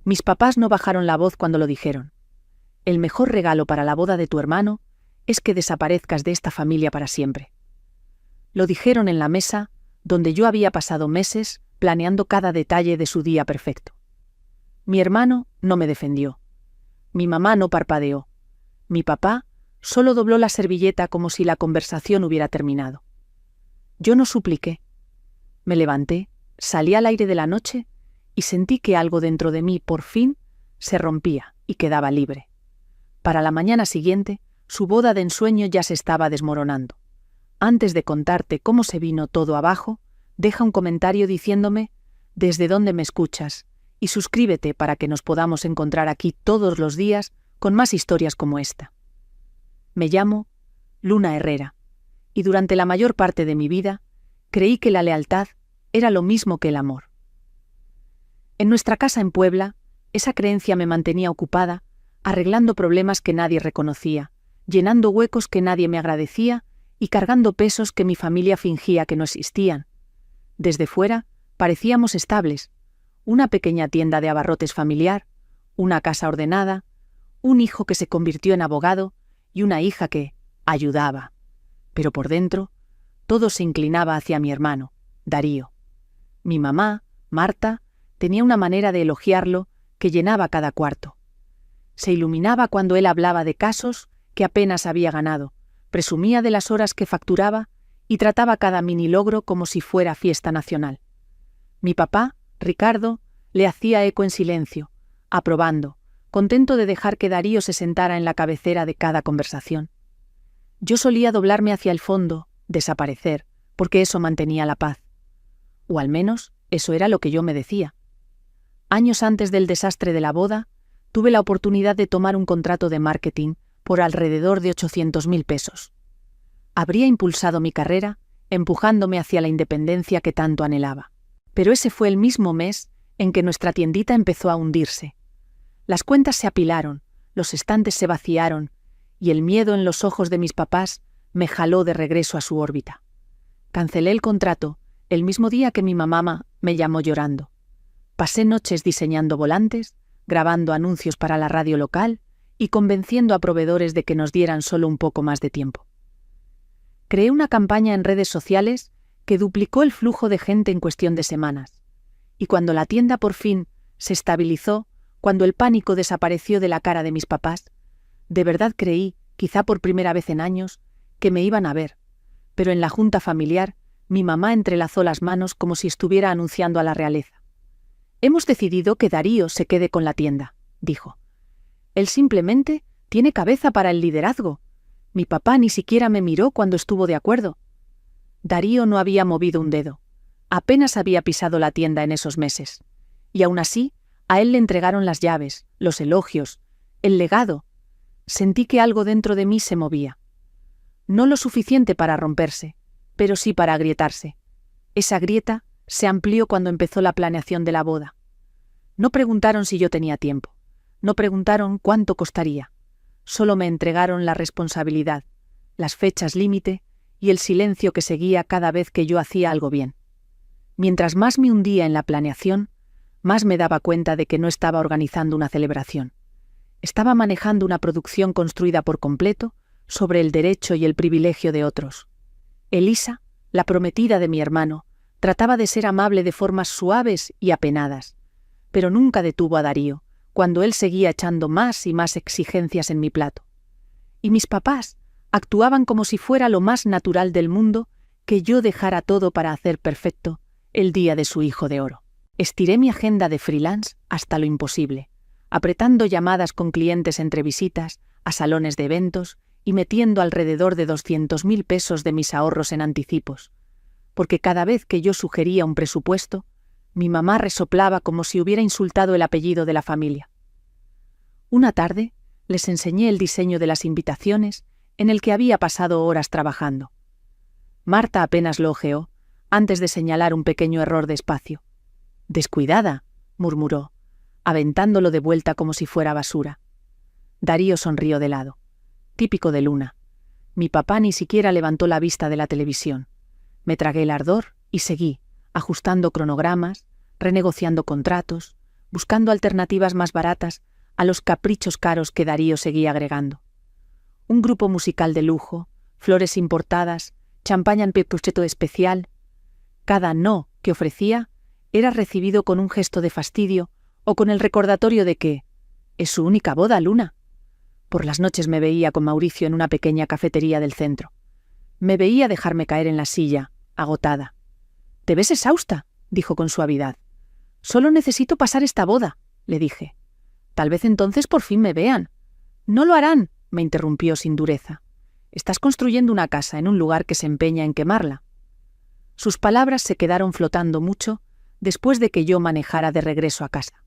Mis papás no bajaron la voz cuando lo dijeron. El mejor regalo para la boda de tu hermano es que desaparezcas de esta familia para siempre. Lo dijeron en la mesa, donde yo había pasado meses planeando cada detalle de su día perfecto. Mi hermano no me defendió. Mi mamá no parpadeó. Mi papá solo dobló la servilleta como si la conversación hubiera terminado. Yo no supliqué. Me levanté, salí al aire de la noche y sentí que algo dentro de mí, por fin, se rompía y quedaba libre. Para la mañana siguiente, su boda de ensueño ya se estaba desmoronando. Antes de contarte cómo se vino todo abajo, deja un comentario diciéndome desde dónde me escuchas y suscríbete para que nos podamos encontrar aquí todos los días con más historias como esta. Me llamo Luna Herrera y durante la mayor parte de mi vida creí que la lealtad era lo mismo que el amor. En nuestra casa en Puebla, esa creencia me mantenía ocupada, arreglando problemas que nadie reconocía, llenando huecos que nadie me agradecía y cargando pesos que mi familia fingía que no existían. Desde fuera, parecíamos estables, una pequeña tienda de abarrotes familiar, una casa ordenada, un hijo que se convirtió en abogado y una hija que ayudaba. Pero por dentro, todo se inclinaba hacia mi hermano, Darío. Mi mamá, Marta, tenía una manera de elogiarlo que llenaba cada cuarto. Se iluminaba cuando él hablaba de casos que apenas había ganado, presumía de las horas que facturaba y trataba cada mini logro como si fuera fiesta nacional. Mi papá, Ricardo, le hacía eco en silencio, aprobando, contento de dejar que Darío se sentara en la cabecera de cada conversación. Yo solía doblarme hacia el fondo, desaparecer, porque eso mantenía la paz. O al menos, eso era lo que yo me decía. Años antes del desastre de la boda, tuve la oportunidad de tomar un contrato de marketing por alrededor de 800.000 pesos. Habría impulsado mi carrera, empujándome hacia la independencia que tanto anhelaba. Pero ese fue el mismo mes en que nuestra tiendita empezó a hundirse. Las cuentas se apilaron, los estantes se vaciaron, y el miedo en los ojos de mis papás me jaló de regreso a su órbita. Cancelé el contrato el mismo día que mi mamá me llamó llorando. Pasé noches diseñando volantes, grabando anuncios para la radio local y convenciendo a proveedores de que nos dieran solo un poco más de tiempo. Creé una campaña en redes sociales que duplicó el flujo de gente en cuestión de semanas. Y cuando la tienda por fin se estabilizó, cuando el pánico desapareció de la cara de mis papás, de verdad creí, quizá por primera vez en años, que me iban a ver. Pero en la junta familiar, mi mamá entrelazó las manos como si estuviera anunciando a la realeza. «Hemos decidido que Darío se quede con la tienda», dijo. «Él simplemente tiene cabeza para el liderazgo. Mi papá ni siquiera me miró cuando estuvo de acuerdo». Darío no había movido un dedo. Apenas había pisado la tienda en esos meses. Y aún así, a él le entregaron las llaves, los elogios, el legado. Sentí que algo dentro de mí se movía. No lo suficiente para romperse, pero sí para agrietarse. Esa grieta se amplió cuando empezó la planeación de la boda. No preguntaron si yo tenía tiempo. No preguntaron cuánto costaría. Solo me entregaron la responsabilidad, las fechas límite y el silencio que seguía cada vez que yo hacía algo bien. Mientras más me hundía en la planeación, más me daba cuenta de que no estaba organizando una celebración. Estaba manejando una producción construida por completo sobre el derecho y el privilegio de otros. Elisa, la prometida de mi hermano, trataba de ser amable de formas suaves y apenadas, pero nunca detuvo a Darío, cuando él seguía echando más y más exigencias en mi plato. Y mis papás actuaban como si fuera lo más natural del mundo que yo dejara todo para hacer perfecto el día de su hijo de oro. Estiré mi agenda de freelance hasta lo imposible, apretando llamadas con clientes entre visitas, a salones de eventos y metiendo alrededor de 200.000 pesos de mis ahorros en anticipos, porque cada vez que yo sugería un presupuesto, mi mamá resoplaba como si hubiera insultado el apellido de la familia. Una tarde les enseñé el diseño de las invitaciones en el que había pasado horas trabajando. Marta apenas lo ojeó, antes de señalar un pequeño error de espacio. «Descuidada», murmuró, aventándolo de vuelta como si fuera basura. Darío sonrió de lado. Típico de Luna. Mi papá ni siquiera levantó la vista de la televisión. Me tragué el ardor y seguí, ajustando cronogramas, renegociando contratos, buscando alternativas más baratas a los caprichos caros que Darío seguía agregando. Un grupo musical de lujo, flores importadas, champaña en peppuchetto especial. Cada no que ofrecía era recibido con un gesto de fastidio o con el recordatorio de que es su única boda, Luna. Por las noches me veía con Mauricio en una pequeña cafetería del centro. Me veía dejarme caer en la silla, agotada. «Te ves exhausta», dijo con suavidad. «Solo necesito pasar esta boda», le dije. «Tal vez entonces por fin me vean». «No lo harán», me interrumpió sin dureza. «Estás construyendo una casa en un lugar que se empeña en quemarla». Sus palabras se quedaron flotando mucho después de que yo manejara de regreso a casa.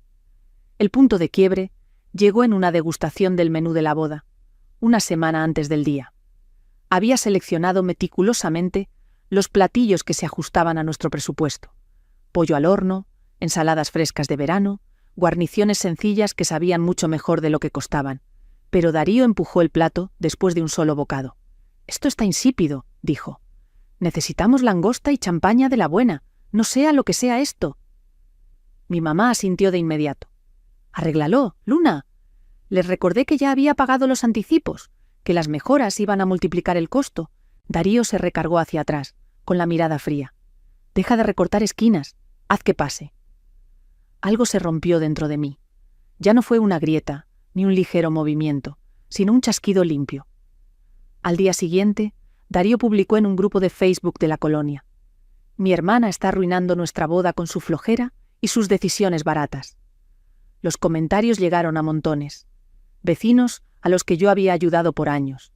El punto de quiebre llegó en una degustación del menú de la boda, una semana antes del día. Había seleccionado meticulosamente los platillos que se ajustaban a nuestro presupuesto: pollo al horno, ensaladas frescas de verano, guarniciones sencillas que sabían mucho mejor de lo que costaban. Pero Darío empujó el plato después de un solo bocado. «Esto está insípido», dijo. «Necesitamos langosta y champaña de la buena, no sea lo que sea esto». Mi mamá asintió de inmediato. «Arréglalo, Luna». Les recordé que ya había pagado los anticipos, que las mejoras iban a multiplicar el costo. Darío se recargó hacia atrás, con la mirada fría. «Deja de recortar esquinas, haz que pase». Algo se rompió dentro de mí. Ya no fue una grieta, ni un ligero movimiento, sino un chasquido limpio. Al día siguiente, Darío publicó en un grupo de Facebook de la colonia: «Mi hermana está arruinando nuestra boda con su flojera y sus decisiones baratas». Los comentarios llegaron a montones. Vecinos a los que yo había ayudado por años,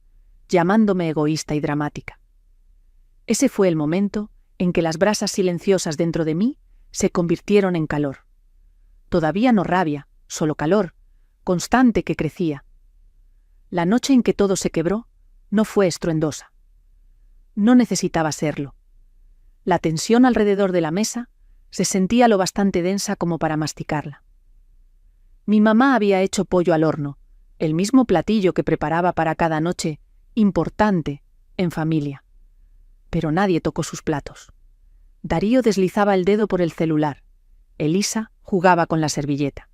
llamándome egoísta y dramática. Ese fue el momento en que las brasas silenciosas dentro de mí se convirtieron en calor. Todavía no rabia, solo calor, constante que crecía. La noche en que todo se quebró no fue estruendosa. No necesitaba serlo. La tensión alrededor de la mesa se sentía lo bastante densa como para masticarla. Mi mamá había hecho pollo al horno, el mismo platillo que preparaba para cada noche importante en familia. Pero nadie tocó sus platos. Darío deslizaba el dedo por el celular. Elisa jugaba con la servilleta.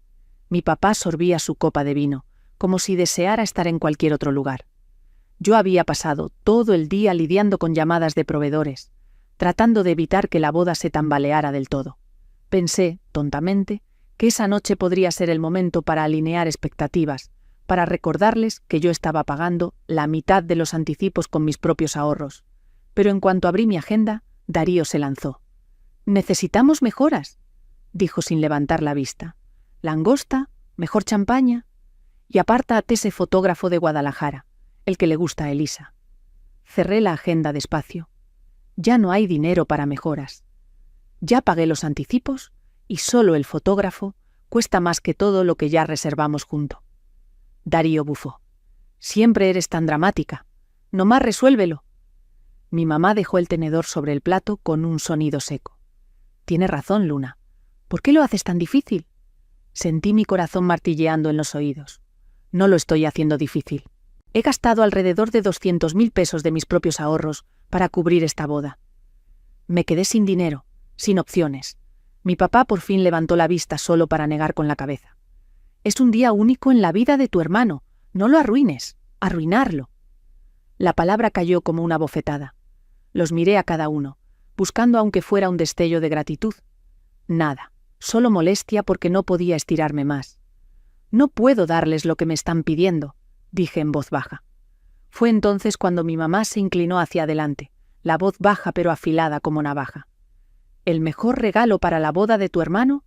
Mi papá sorbía su copa de vino, como si deseara estar en cualquier otro lugar. Yo había pasado todo el día lidiando con llamadas de proveedores, tratando de evitar que la boda se tambaleara del todo. Pensé, tontamente, que esa noche podría ser el momento para alinear expectativas, para recordarles que yo estaba pagando la mitad de los anticipos con mis propios ahorros. Pero en cuanto abrí mi agenda, Darío se lanzó. «Necesitamos mejoras», dijo sin levantar la vista. «Langosta, mejor champaña. Y apártate ese fotógrafo de Guadalajara, el que le gusta a Elisa». Cerré la agenda despacio. Ya no hay dinero para mejoras. Ya pagué los anticipos y solo el fotógrafo cuesta más que todo lo que ya reservamos junto. Darío bufó. «Siempre eres tan dramática. Nomás resuélvelo». Mi mamá dejó el tenedor sobre el plato con un sonido seco. «Tienes razón, Luna. ¿Por qué lo haces tan difícil?» Sentí mi corazón martilleando en los oídos. «No lo estoy haciendo difícil. He gastado alrededor de 200.000 pesos de mis propios ahorros para cubrir esta boda. Me quedé sin dinero, sin opciones. Mi papá por fin levantó la vista solo para negar con la cabeza. «Es un día único en la vida de tu hermano. No lo arruines. Arruinarlo». La palabra cayó como una bofetada. Los miré a cada uno, buscando aunque fuera un destello de gratitud. Nada, solo molestia porque no podía estirarme más. «No puedo darles lo que me están pidiendo», dije en voz baja. Fue entonces cuando mi mamá se inclinó hacia adelante, la voz baja pero afilada como navaja. «El mejor regalo para la boda de tu hermano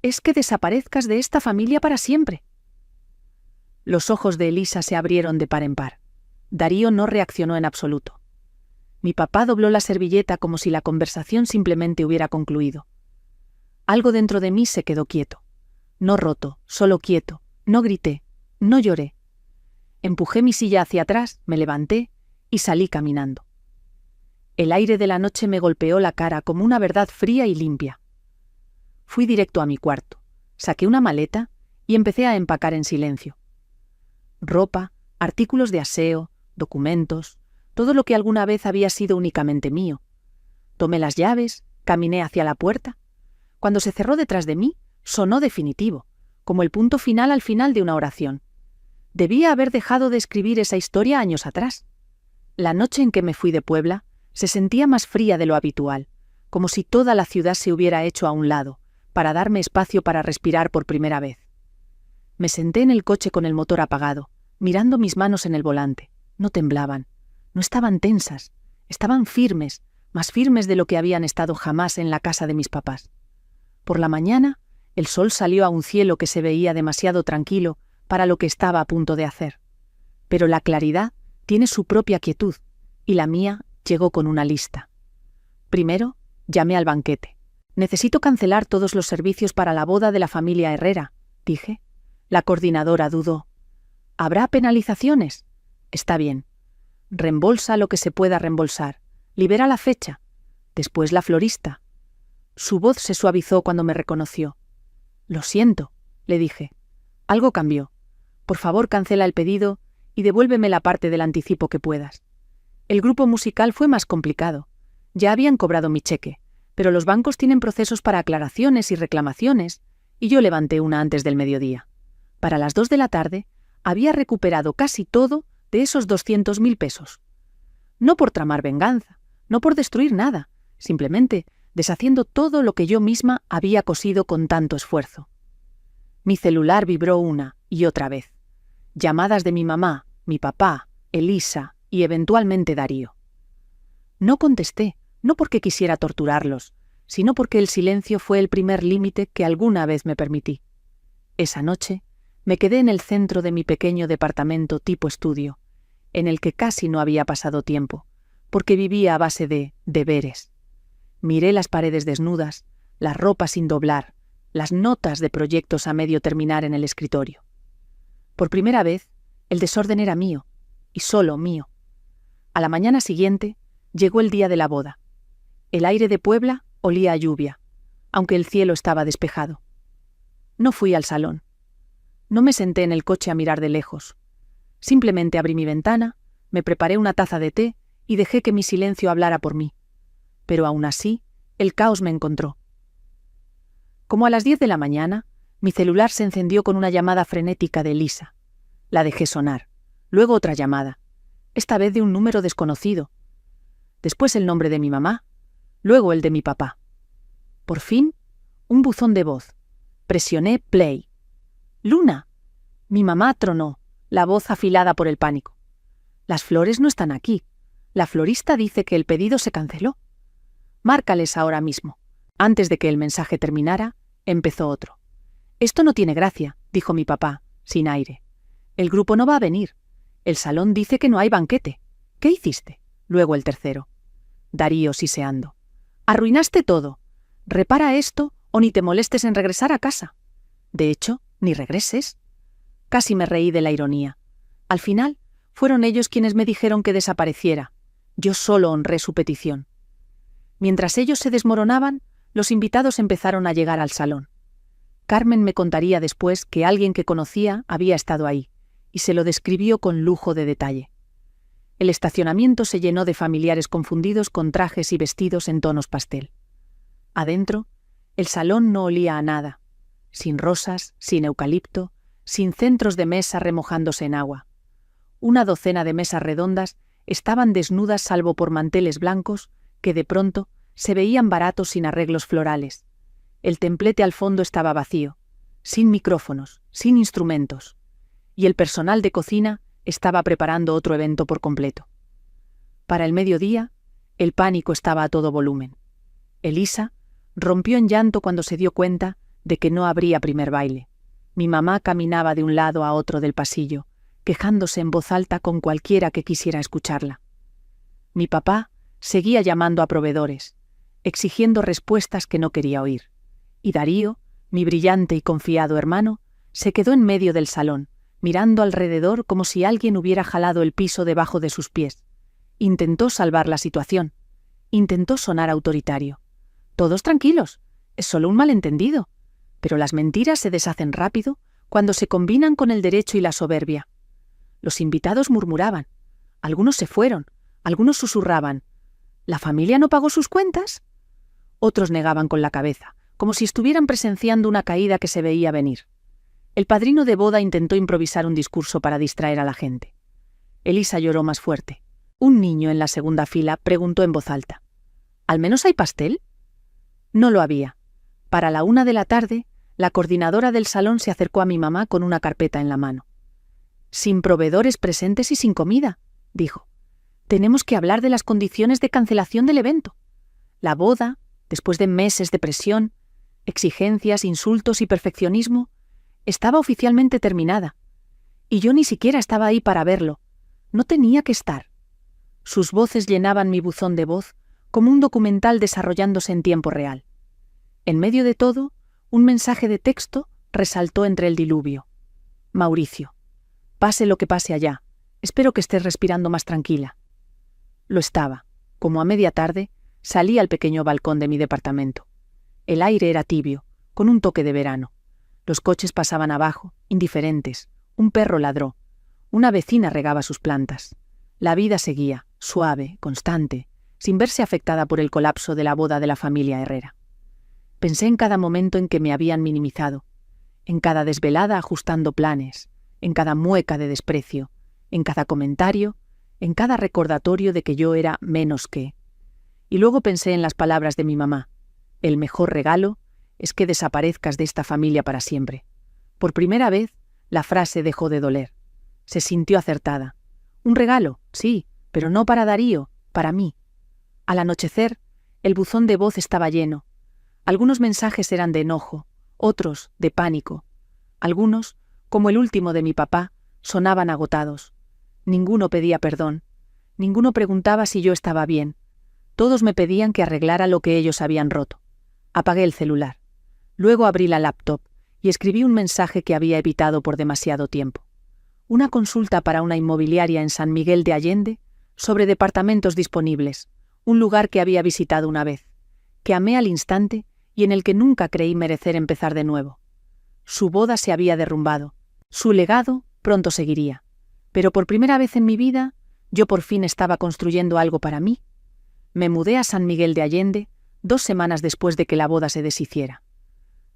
es que desaparezcas de esta familia para siempre». Los ojos de Elisa se abrieron de par en par. Darío no reaccionó en absoluto. Mi papá dobló la servilleta como si la conversación simplemente hubiera concluido. Algo dentro de mí se quedó quieto. No roto, solo quieto. No grité, no lloré. Empujé mi silla hacia atrás, me levanté y salí caminando. El aire de la noche me golpeó la cara como una verdad fría y limpia. Fui directo a mi cuarto, saqué una maleta y empecé a empacar en silencio. Ropa, artículos de aseo, documentos, todo lo que alguna vez había sido únicamente mío. Tomé las llaves, caminé hacia la puerta. Cuando se cerró detrás de mí, sonó definitivo, como el punto final al final de una oración. Debía haber dejado de escribir esa historia años atrás. La noche en que me fui de Puebla se sentía más fría de lo habitual, como si toda la ciudad se hubiera hecho a un lado, para darme espacio para respirar por primera vez. Me senté en el coche con el motor apagado, mirando mis manos en el volante. No temblaban, no estaban tensas, estaban firmes, más firmes de lo que habían estado jamás en la casa de mis papás. Por la mañana, el sol salió a un cielo que se veía demasiado tranquilo para lo que estaba a punto de hacer. Pero la claridad tiene su propia quietud, y la mía llegó con una lista. Primero, llamé al banquete. «Necesito cancelar todos los servicios para la boda de la familia Herrera», dije. La coordinadora dudó. «¿Habrá penalizaciones?» «Está bien. Reembolsa lo que se pueda reembolsar. Libera la fecha. Después la florista». Su voz se suavizó cuando me reconoció. «Lo siento», le dije. «Algo cambió. Por favor, cancela el pedido y devuélveme la parte del anticipo que puedas». El grupo musical fue más complicado. Ya habían cobrado mi cheque, pero los bancos tienen procesos para aclaraciones y reclamaciones, y yo levanté una antes del mediodía. Para las 2 de la tarde, había recuperado casi todo de esos 200.000 pesos. No por tramar venganza, no por destruir nada, simplemente deshaciendo todo lo que yo misma había cosido con tanto esfuerzo. Mi celular vibró una y otra vez. Llamadas de mi mamá, mi papá, Elisa y eventualmente Darío. No contesté, no porque quisiera torturarlos, sino porque el silencio fue el primer límite que alguna vez me permití. Esa noche me quedé en el centro de mi pequeño departamento tipo estudio, en el que casi no había pasado tiempo, porque vivía a base de deberes. Miré las paredes desnudas, la ropa sin doblar, las notas de proyectos a medio terminar en el escritorio. Por primera vez, el desorden era mío, y solo mío. A la mañana siguiente, llegó el día de la boda. El aire de Puebla olía a lluvia, aunque el cielo estaba despejado. No fui al salón. No me senté en el coche a mirar de lejos. Simplemente abrí mi ventana, me preparé una taza de té y dejé que mi silencio hablara por mí. Pero aún así, el caos me encontró. Como a las 10 de la mañana, mi celular se encendió con una llamada frenética de Elisa. La dejé sonar. Luego otra llamada, esta vez de un número desconocido. Después el nombre de mi mamá, luego el de mi papá. Por fin, un buzón de voz. Presioné play. «Luna». Mi mamá tronó, la voz afilada por el pánico. «Las flores no están aquí. La florista dice que el pedido se canceló». «Márcales ahora mismo». Antes de que el mensaje terminara, empezó otro. «Esto no tiene gracia», dijo mi papá, sin aire. «El grupo no va a venir. El salón dice que no hay banquete. ¿Qué hiciste?» Luego el tercero. Darío siseando. «Arruinaste todo. Repara esto o ni te molestes en regresar a casa. De hecho, ni regreses». Casi me reí de la ironía. Al final, fueron ellos quienes me dijeron que desapareciera. Yo solo honré su petición. Mientras ellos se desmoronaban, los invitados empezaron a llegar al salón. Carmen me contaría después que alguien que conocía había estado ahí, y se lo describió con lujo de detalle. El estacionamiento se llenó de familiares confundidos con trajes y vestidos en tonos pastel. Adentro, el salón no olía a nada, sin rosas, sin eucalipto, sin centros de mesa remojándose en agua. Una docena de mesas redondas estaban desnudas salvo por manteles blancos que de pronto se veían baratos sin arreglos florales. El templete al fondo estaba vacío, sin micrófonos, sin instrumentos, y el personal de cocina estaba preparando otro evento por completo. Para el mediodía, el pánico estaba a todo volumen. Elisa rompió en llanto cuando se dio cuenta de que no habría primer baile. Mi mamá caminaba de un lado a otro del pasillo, quejándose en voz alta con cualquiera que quisiera escucharla. Mi papá seguía llamando a proveedores, exigiendo respuestas que no quería oír. Y Darío, mi brillante y confiado hermano, se quedó en medio del salón, mirando alrededor como si alguien hubiera jalado el piso debajo de sus pies. Intentó salvar la situación. Intentó sonar autoritario. «Todos tranquilos, es solo un malentendido». Pero las mentiras se deshacen rápido cuando se combinan con el derecho y la soberbia. Los invitados murmuraban. Algunos se fueron, algunos susurraban. ¿La familia no pagó sus cuentas? Otros negaban con la cabeza, como si estuvieran presenciando una caída que se veía venir. El padrino de boda intentó improvisar un discurso para distraer a la gente. Elisa lloró más fuerte. Un niño en la segunda fila preguntó en voz alta: ¿Al menos hay pastel? No lo había. Para la 1 de la tarde, la coordinadora del salón se acercó a mi mamá con una carpeta en la mano. «Sin proveedores presentes y sin comida», dijo. «Tenemos que hablar de las condiciones de cancelación del evento. La boda, después de meses de presión, exigencias, insultos y perfeccionismo, estaba oficialmente terminada. Y yo ni siquiera estaba ahí para verlo. No tenía que estar». Sus voces llenaban mi buzón de voz como un documental desarrollándose en tiempo real. En medio de todo, un mensaje de texto resaltó entre el diluvio. «Mauricio, pase lo que pase allá, espero que estés respirando más tranquila». Lo estaba. Como a media tarde, salí al pequeño balcón de mi departamento. El aire era tibio, con un toque de verano. Los coches pasaban abajo, indiferentes. Un perro ladró. Una vecina regaba sus plantas. La vida seguía, suave, constante, sin verse afectada por el colapso de la boda de la familia Herrera. Pensé en cada momento en que me habían minimizado, en cada desvelada ajustando planes, en cada mueca de desprecio, en cada comentario, en cada recordatorio de que yo era menos que. Y luego pensé en las palabras de mi mamá: «El mejor regalo es que desaparezcas de esta familia para siempre». Por primera vez, la frase dejó de doler. Se sintió acertada. Un regalo, sí, pero no para Darío, para mí. Al anochecer, el buzón de voz estaba lleno. Algunos mensajes eran de enojo, otros de pánico. Algunos, como el último de mi papá, sonaban agotados. Ninguno pedía perdón. Ninguno preguntaba si yo estaba bien. Todos me pedían que arreglara lo que ellos habían roto. Apagué el celular. Luego abrí la laptop y escribí un mensaje que había evitado por demasiado tiempo. Una consulta para una inmobiliaria en San Miguel de Allende sobre departamentos disponibles, un lugar que había visitado una vez, que amé al instante y en el que nunca creí merecer empezar de nuevo. Su boda se había derrumbado. Su legado pronto seguiría. Pero por primera vez en mi vida, yo por fin estaba construyendo algo para mí. Me mudé a San Miguel de Allende 2 semanas después de que la boda se deshiciera.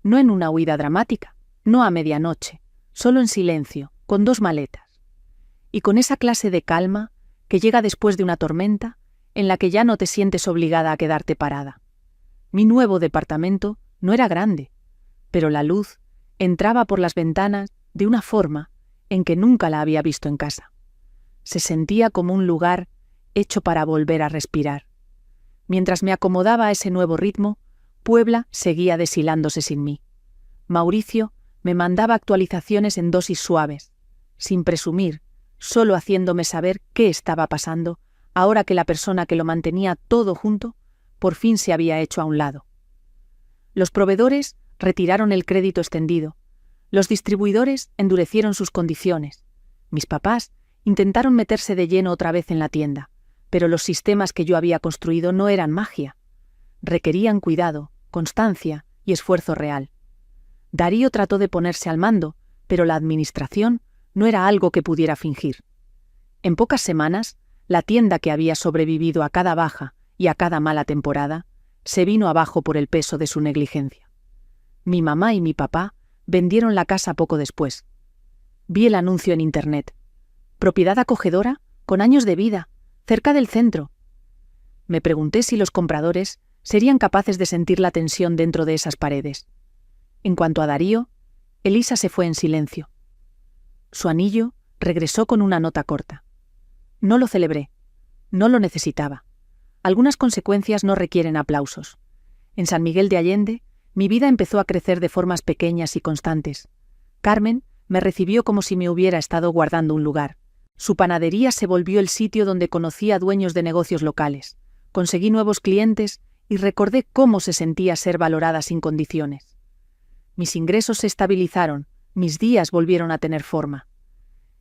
No en una huida dramática, no a medianoche, solo en silencio, con 2 maletas. Y con esa clase de calma que llega después de una tormenta, en la que ya no te sientes obligada a quedarte parada. Mi nuevo departamento no era grande, pero la luz entraba por las ventanas de una forma en que nunca la había visto en casa. Se sentía como un lugar hecho para volver a respirar. Mientras me acomodaba a ese nuevo ritmo, Puebla seguía deshilándose sin mí. Mauricio me mandaba actualizaciones en dosis suaves, sin presumir, solo haciéndome saber qué estaba pasando, ahora que la persona que lo mantenía todo junto, por fin se había hecho a un lado. Los proveedores retiraron el crédito extendido. Los distribuidores endurecieron sus condiciones. Mis papás intentaron meterse de lleno otra vez en la tienda, pero los sistemas que yo había construido no eran magia. Requerían cuidado, constancia y esfuerzo real. Darío trató de ponerse al mando, pero la administración no era algo que pudiera fingir. En pocas semanas, la tienda que había sobrevivido a cada baja y a cada mala temporada, se vino abajo por el peso de su negligencia. Mi mamá y mi papá vendieron la casa poco después. Vi el anuncio en Internet. Propiedad acogedora, con años de vida, cerca del centro. Me pregunté si los compradores serían capaces de sentir la tensión dentro de esas paredes. En cuanto a Darío, Elisa se fue en silencio. Su anillo regresó con una nota corta. No lo celebré. No lo necesitaba. Algunas consecuencias no requieren aplausos. En San Miguel de Allende, mi vida empezó a crecer de formas pequeñas y constantes. Carmen me recibió como si me hubiera estado guardando un lugar. Su panadería se volvió el sitio donde conocí a dueños de negocios locales. Conseguí nuevos clientes y recordé cómo se sentía ser valorada sin condiciones. Mis ingresos se estabilizaron, mis días volvieron a tener forma.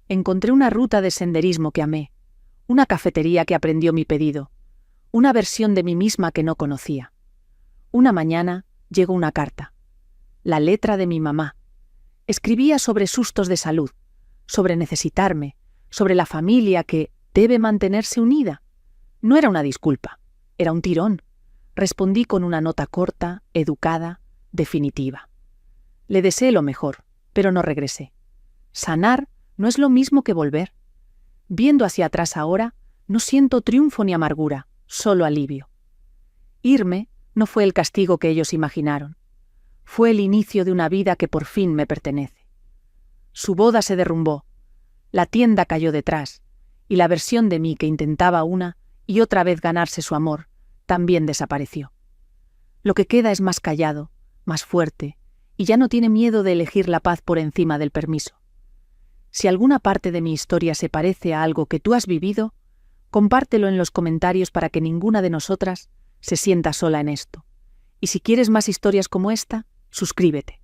Encontré una ruta de senderismo que amé, una cafetería que aprendió mi pedido, una versión de mí misma que no conocía. Una mañana llegó una carta. La letra de mi mamá. Escribía sobre sustos de salud, sobre necesitarme, sobre la familia que debe mantenerse unida. No era una disculpa, era un tirón. Respondí con una nota corta, educada, definitiva. Le deseé lo mejor, pero no regresé. Sanar no es lo mismo que volver. Viendo hacia atrás ahora, no siento triunfo ni amargura, solo alivio. Irme no fue el castigo que ellos imaginaron. Fue el inicio de una vida que por fin me pertenece. Su boda se derrumbó, la tienda cayó detrás, y la versión de mí que intentaba una y otra vez ganarse su amor también desapareció. Lo que queda es más callado, más fuerte, y ya no tiene miedo de elegir la paz por encima del permiso. Si alguna parte de mi historia se parece a algo que tú has vivido, compártelo en los comentarios para que ninguna de nosotras se sienta sola en esto. Y si quieres más historias como esta, suscríbete.